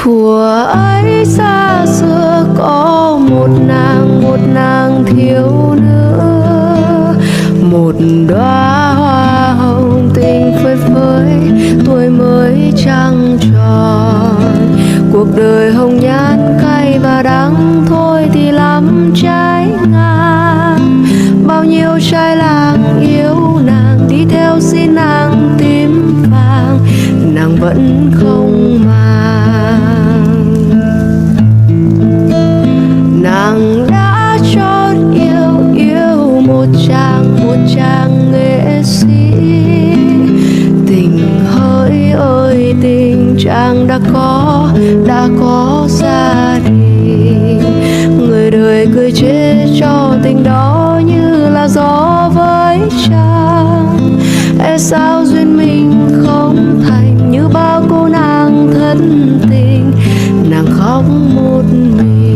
Thuở ấy xa xưa có một nàng thiếu nữ, một đóa hoa hồng tình phơi phới, tuổi mới trăng tròn. Cuộc đời hồng nhan cay và đắng thôi thì lắm trái ngang. Bao nhiêu trai làng yêu nàng, đi theo xin nàng tím vàng, nàng vẫn không màng. Nàng đã chót yêu một chàng nghệ sĩ. Tình hỡi ơi tình, chàng đã có gia đình. Người đời cười chê cho tình đó như là gió với trăng. E sao duyên mình không thành như bao cô nàng thất tình, nàng khóc một mình.